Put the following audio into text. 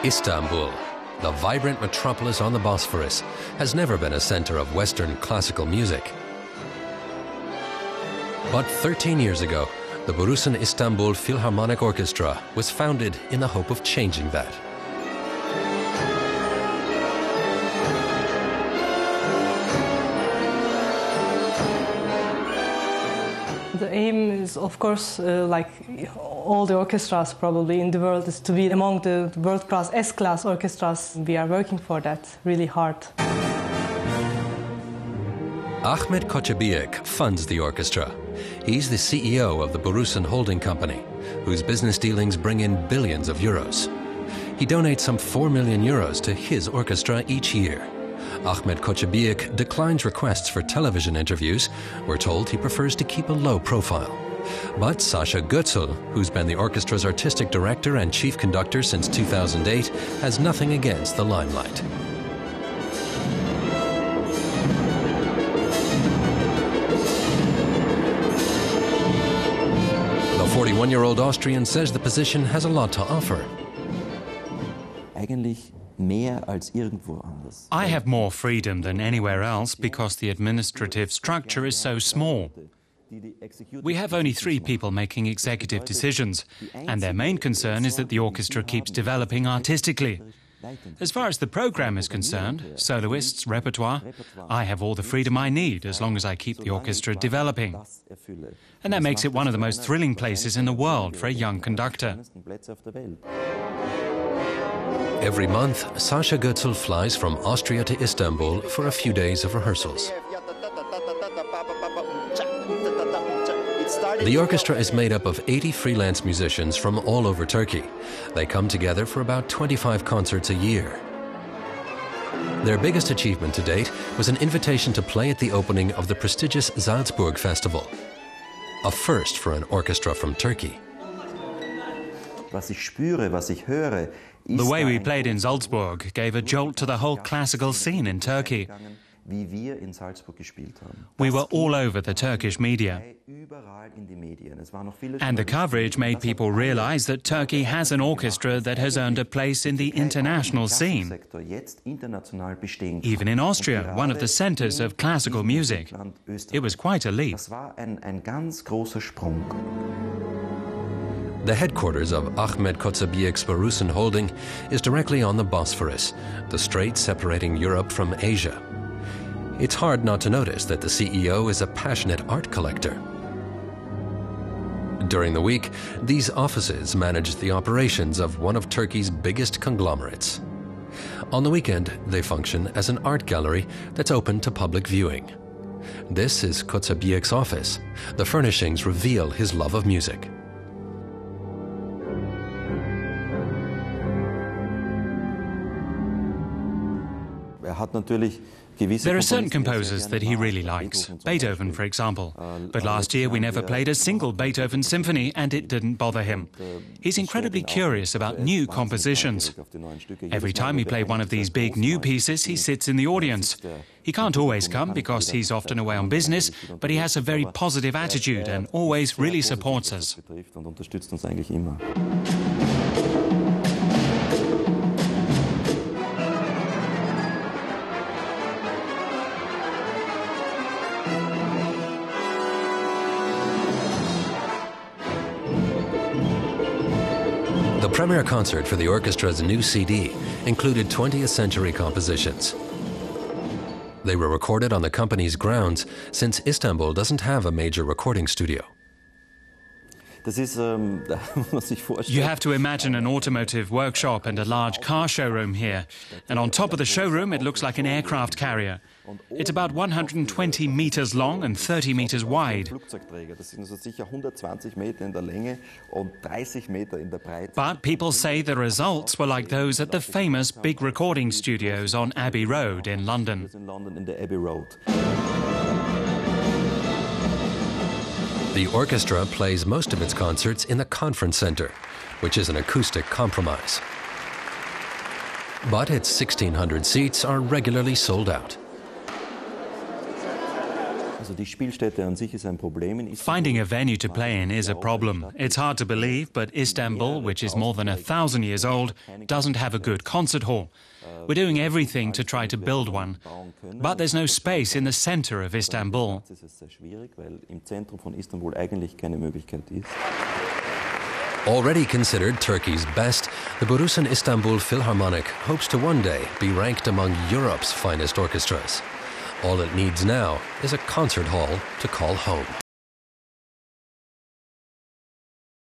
Istanbul, the vibrant metropolis on the Bosphorus, has never been a center of Western classical music. But 13 years ago, the Borusan Istanbul Philharmonic Orchestra was founded in the hope of changing that. The aim is, of course, like all the orchestras probably in the world, is to be among the world-class, S-class orchestras. We are working for that really hard. Ahmet Kocabiyik funds the orchestra. He's the CEO of the Borusan holding company, whose business dealings bring in billions of euros. He donates some 4 million euros to his orchestra each year. Ahmet Kocabiyik declines requests for television interviews. We're told he prefers to keep a low profile. But Sasha Götzl, who's been the orchestra's artistic director and chief conductor since 2008, has nothing against the limelight. The 41-year-old Austrian says the position has a lot to offer. I have more freedom than anywhere else because the administrative structure is so small. We have only 3 people making executive decisions, and their main concern is that the orchestra keeps developing artistically. As far as the program is concerned, soloists, repertoire, I have all the freedom I need as long as I keep the orchestra developing. And that makes it one of the most thrilling places in the world for a young conductor. Every month, Sasha Götzl flies from Austria to Istanbul for a few days of rehearsals. The orchestra is made up of 80 freelance musicians from all over Turkey. They come together for about 25 concerts a year. Their biggest achievement to date was an invitation to play at the opening of the prestigious Salzburg Festival, a first for an orchestra from Turkey. The way we played in Salzburg gave a jolt to the whole classical scene in Turkey. We were all over the Turkish media. And the coverage made people realize that Turkey has an orchestra that has earned a place in the international scene. Even in Austria, one of the centers of classical music. It was quite a leap. The headquarters of Ahmet Kocabiyik's Borusan holding is directly on the Bosphorus, the strait separating Europe from Asia. It's hard not to notice that the CEO is a passionate art collector. During the week, these offices manage the operations of one of Turkey's biggest conglomerates. On the weekend, they function as an art gallery that's open to public viewing. This is Kocabiyik's office. The furnishings reveal his love of music. There are certain composers that he really likes, Beethoven, for example. But last year we never played a single Beethoven symphony and it didn't bother him. He's incredibly curious about new compositions. Every time we play one of these big new pieces, he sits in the audience. He can't always come because he's often away on business, but he has a very positive attitude and always really supports us. The premiere concert for the orchestra's new CD included 20th century compositions. They were recorded on the company's grounds since Istanbul doesn't have a major recording studio. You have to imagine an automotive workshop and a large car showroom here. And on top of the showroom, it looks like an aircraft carrier. It's about 120 meters long and 30 meters wide. But people say the results were like those at the famous big recording studios on Abbey Road in London. The orchestra plays most of its concerts in the conference center, which is an acoustic compromise. But its 1,600 seats are regularly sold out. Finding a venue to play in is a problem. It's hard to believe, but Istanbul, which is more than 1,000 years old, doesn't have a good concert hall. We're doing everything to try to build one, but there's no space in the center of Istanbul. Already considered Turkey's best, the Borusan Istanbul Philharmonic hopes to one day be ranked among Europe's finest orchestras. All it needs now is a concert hall to call home.